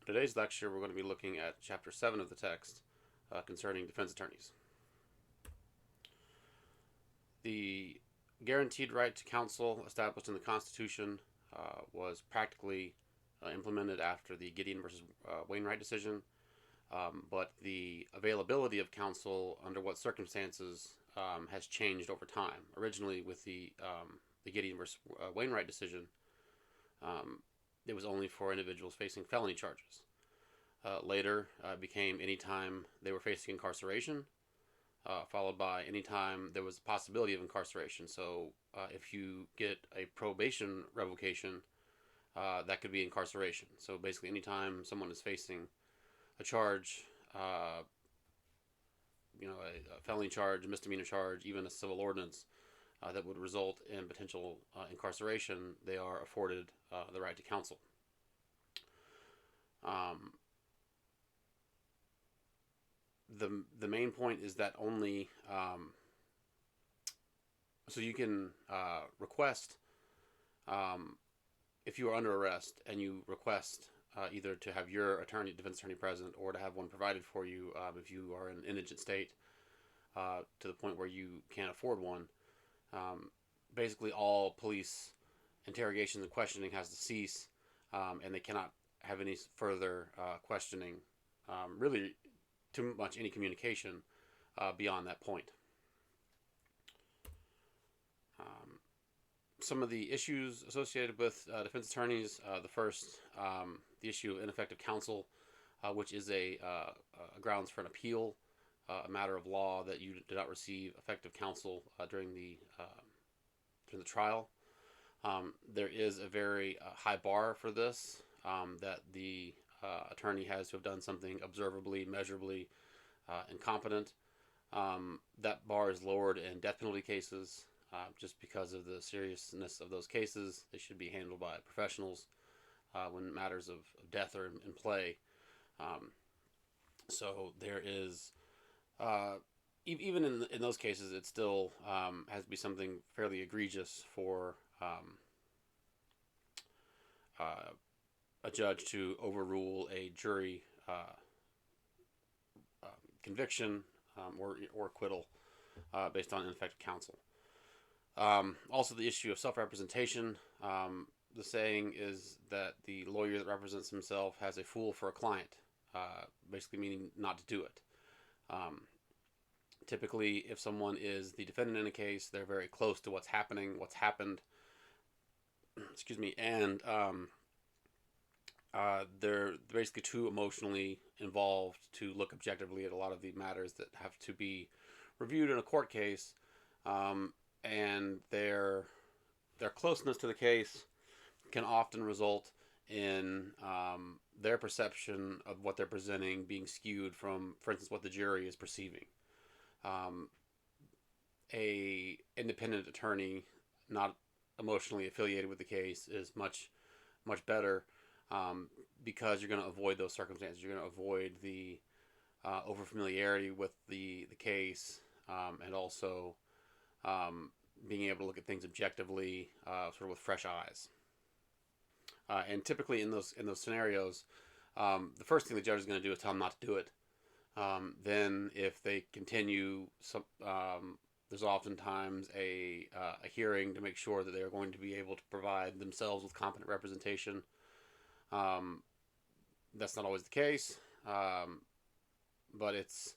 For today's lecture, we're going to be looking at Chapter 7 of the text concerning defense attorneys. The guaranteed right to counsel established in the Constitution was practically implemented after the Gideon versus Wainwright decision, but the availability of counsel under what circumstances has changed over time. Originally, with the Gideon versus Wainwright decision, it was only for individuals facing felony charges. Later, it became anytime they were facing incarceration, followed by anytime there was a possibility of incarceration. So if you get a probation revocation, that could be incarceration. So basically, anytime someone is facing a charge, a felony charge, a misdemeanor charge, even a civil ordinance that would result in potential incarceration, they are afforded the right to counsel. The main point is that only so you can request if you are under arrest and you request either to have your defense attorney present, or to have one provided for you if you are in an indigent state to the point where you can't afford one. Basically, all police interrogations and questioning has to cease, and they cannot have any further questioning, really too much any communication beyond that point. Some of the issues associated with defense attorneys, the first, the issue of ineffective counsel, which is a grounds for an appeal, a matter of law that you did not receive effective counsel during the trial. There is a very high bar for this, that the attorney has to have done something observably, measurably incompetent. That bar is lowered in death penalty cases, just because of the seriousness of those cases. They should be handled by professionals when matters of death are in play. So there is, even in those cases, it still has to be something fairly egregious for a judge to overrule a jury conviction or acquittal based on ineffective counsel. Also, the issue of self-representation. The saying is that the lawyer that represents himself has a fool for a client, basically meaning not to do it. Typically, if someone is the defendant in a case, they're very close to what's happened, excuse me, and they're basically too emotionally involved to look objectively at a lot of the matters that have to be reviewed in a court case, and their closeness to the case can often result in their perception of what they're presenting being skewed from, for instance, what the jury is perceiving. A independent attorney not emotionally affiliated with the case is much better, because you're going to avoid those circumstances. You're going to avoid the overfamiliarity with the case, and also being able to look at things objectively, sort of with fresh eyes. And typically in those scenarios, the first thing the judge is going to do is tell them not to do it. Then, if they continue, there's oftentimes a hearing to make sure that they're going to be able to provide themselves with competent representation. That's not always the case, but it's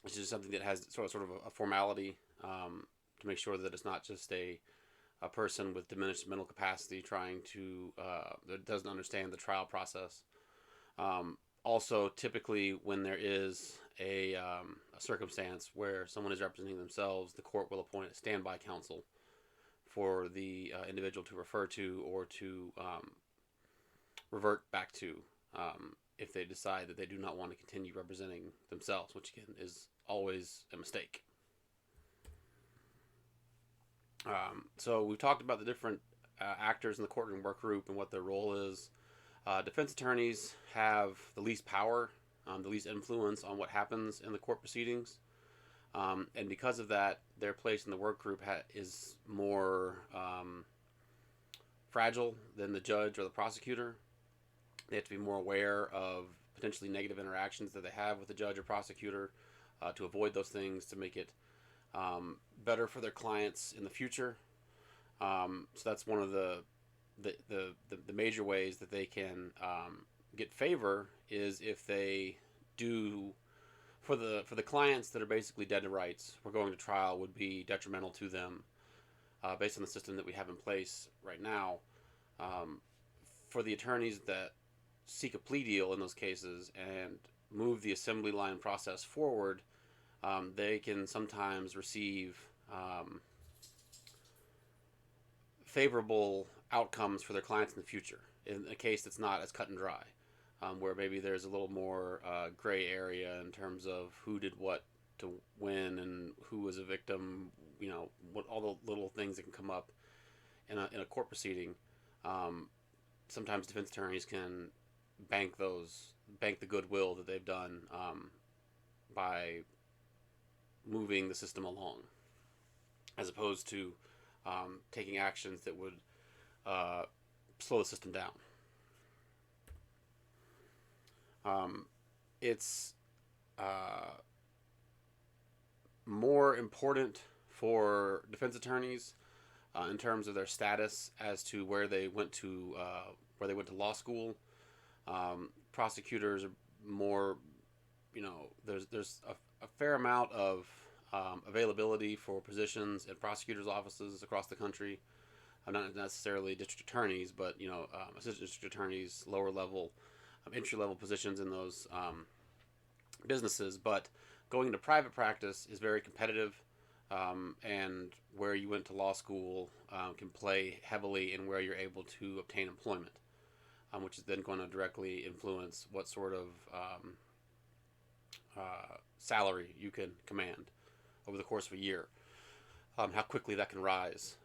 just something that has sort of a formality, to make sure that it's not just a person with diminished mental capacity trying to that doesn't understand the trial process. Also, typically when there is a circumstance where someone is representing themselves, the court will appoint a standby counsel for the individual to refer to, or to revert back to, if they decide that they do not want to continue representing themselves, which again is always a mistake. So we've talked about the different actors in the courtroom work group and what their role is. Defense attorneys have the least power, the least influence on what happens in the court proceedings. And because of that, their place in the work group is more fragile than the judge or the prosecutor. They have to be more aware of potentially negative interactions that they have with the judge or prosecutor, to avoid those things, to make it better for their clients in the future. So that's one of the major ways that they can get favor, is if they do, for the clients that are basically dead to rights, or going to trial would be detrimental to them, based on the system that we have in place right now. Um, for the attorneys that seek a plea deal in those cases and move the assembly line process forward, they can sometimes receive favorable outcomes for their clients in the future in a case that's not as cut and dry, where maybe there's a little more gray area in terms of who did what to win and who was a victim. What all the little things that can come up in a court proceeding. Um, Sometimes defense attorneys can bank the goodwill that they've done, by moving the system along, as opposed to taking actions that would uh, slow the system down. Um, it's uh, more important for defense attorneys, in terms of their status, as to where they went to law school. Prosecutors are more, there's a fair amount of availability for positions in prosecutors' offices across the country. Not necessarily district attorneys, but assistant district attorneys, lower level, entry level positions in those businesses. But going into private practice is very competitive, and where you went to law school can play heavily in where you're able to obtain employment, which is then going to directly influence what sort of salary you can command over the course of a year, how quickly that can rise,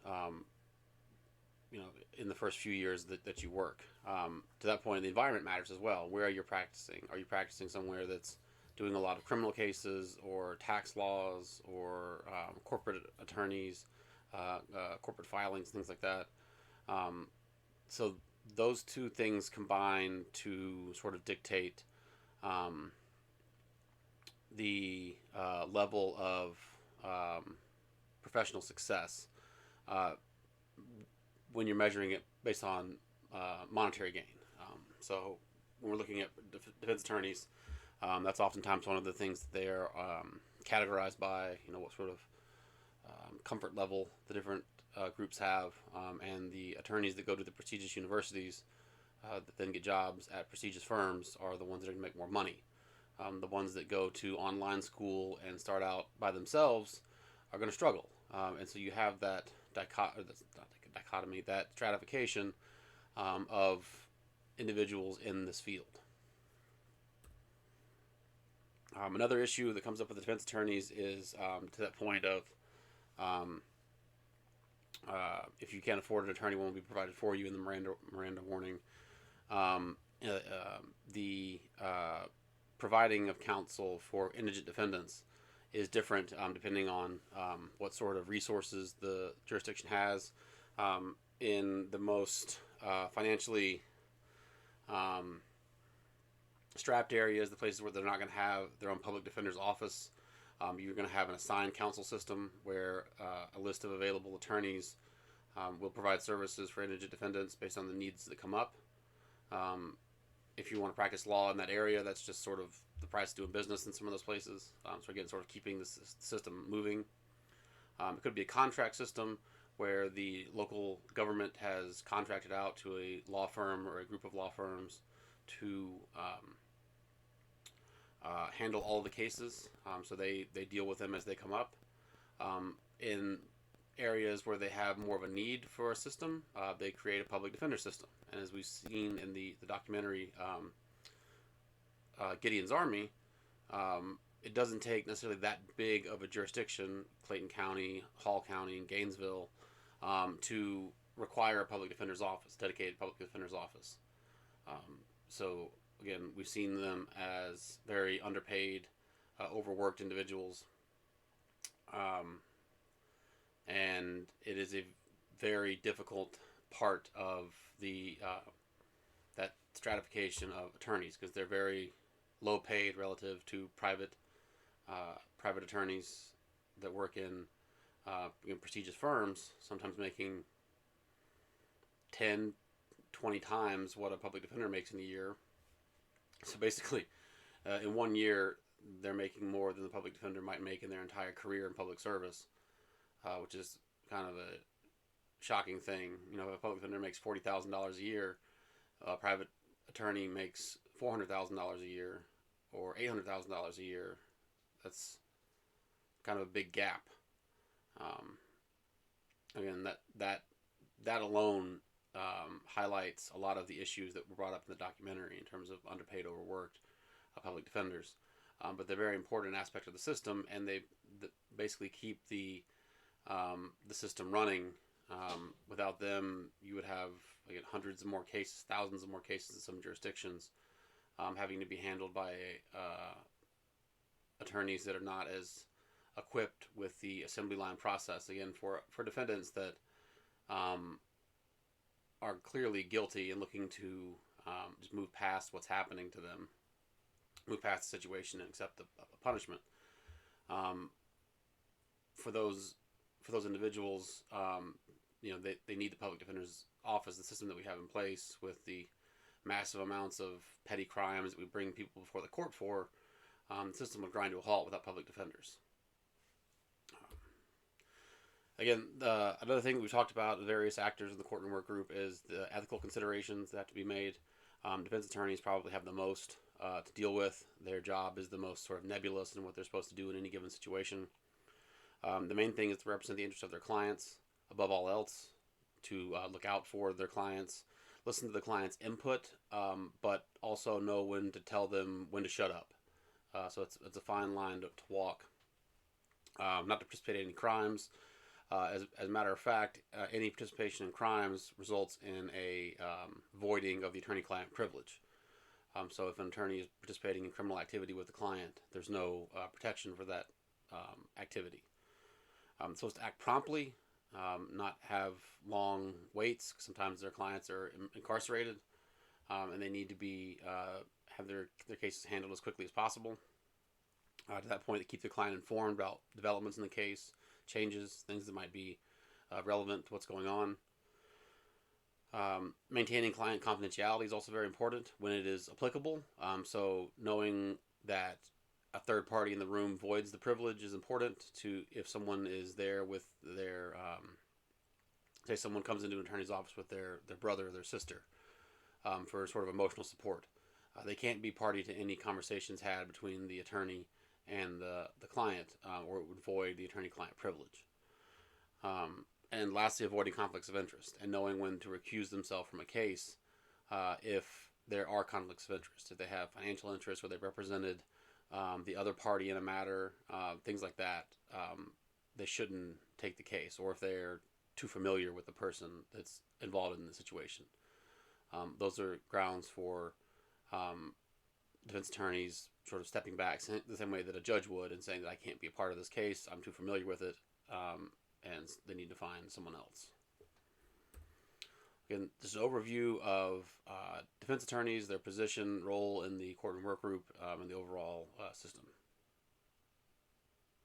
in the first few years that you work. To that point, the environment matters as well. Where are you practicing? Are you practicing somewhere that's doing a lot of criminal cases or tax laws or corporate attorneys, corporate filings, things like that? So those two things combine to sort of dictate um, the level of professional success, uh, when you're measuring it based on monetary gain. So when we're looking at defense attorneys, that's oftentimes one of the things that they're categorized by. What sort of comfort level the different groups have, and the attorneys that go to the prestigious universities, that then get jobs at prestigious firms, are the ones that are going to make more money. The ones that go to online school and start out by themselves are going to struggle. And so you have that dichotomy, that stratification, of individuals in this field. Another issue that comes up with the defense attorneys is, to that point of, um, if you can't afford an attorney, one will be provided for you in the Miranda warning. The providing of counsel for indigent defendants is different, depending on what sort of resources the jurisdiction has. In the most financially strapped areas, the places where they're not going to have their own public defender's office, you're going to have an assigned counsel system where a list of available attorneys will provide services for indigent defendants based on the needs that come up. If you want to practice law in that area, that's just sort of the price of doing business in some of those places. So again, sort of keeping the system moving. It could be a contract system where the local government has contracted out to a law firm or a group of law firms to handle all the cases. So they deal with them as they come up. In areas where they have more of a need for a system, they create a public defender system. And as we've seen in the documentary Gideon's Army, it doesn't take necessarily that big of a jurisdiction, Clayton County, Hall County, and Gainesville, to require a public defender's office, dedicated public defender's office. So again, we've seen them as very underpaid, overworked individuals, and it is a very difficult part of the that stratification of attorneys because they're very low paid relative to private attorneys that work in prestigious firms, sometimes making 10, 20 times what a public defender makes in a year. So basically, in 1 year, they're making more than the public defender might make in their entire career in public service, which is kind of a shocking thing. You know, if a public defender makes $40,000 a year, a private attorney makes $400,000 a year or $800,000 a year. That's kind of a big gap. Again, that alone highlights a lot of the issues that were brought up in the documentary in terms of underpaid, overworked public defenders. But they're a very important aspect of the system, and they basically keep the system running. Without them, you would have again hundreds of more cases, thousands of more cases in some jurisdictions, having to be handled by attorneys that are not as equipped with the assembly line process. Again, for defendants that are clearly guilty and looking to just move past what's happening to them, move past the situation and accept the punishment. For those individuals, they need the public defender's office, the system that we have in place with the massive amounts of petty crimes that we bring people before the court for. The system would grind to a halt without public defenders. Again, another thing that we talked about, the various actors in the courtroom work group, is the ethical considerations that have to be made. Defense attorneys probably have the most to deal with. Their job is the most sort of nebulous in what they're supposed to do in any given situation. The main thing is to represent the interests of their clients above all else, to look out for their clients, listen to the client's input, but also know when to tell them when to shut up. So it's a fine line to walk. Not to participate in any crimes. As a matter of fact, any participation in crimes results in a voiding of the attorney-client privilege. So if an attorney is participating in criminal activity with the client, there's no protection for that activity. Supposed to act promptly, not have long waits. Sometimes their clients are incarcerated, and they need to be have their cases handled as quickly as possible. To that point, they keep the client informed about developments in the case, changes, things that might be relevant to what's going on. Maintaining client confidentiality is also very important when it is applicable. So knowing that a third party in the room voids the privilege is important. To if someone is there with their, say someone comes into an attorney's office with their brother or their sister for sort of emotional support. They can't be party to any conversations had between the attorney and the client, or it would void the attorney-client privilege. And lastly, avoiding conflicts of interest and knowing when to recuse themselves from a case if there are conflicts of interest. If they have financial interests, or they've represented the other party in a matter, things like that, they shouldn't take the case, or if they're too familiar with the person that's involved in the situation. Those are grounds for defense attorneys sort of stepping back the same way that a judge would and saying that I can't be a part of this case, I'm too familiar with it, and they need to find someone else. Again, this is an overview of defense attorneys, their position, role in the courtroom work group, and the overall system.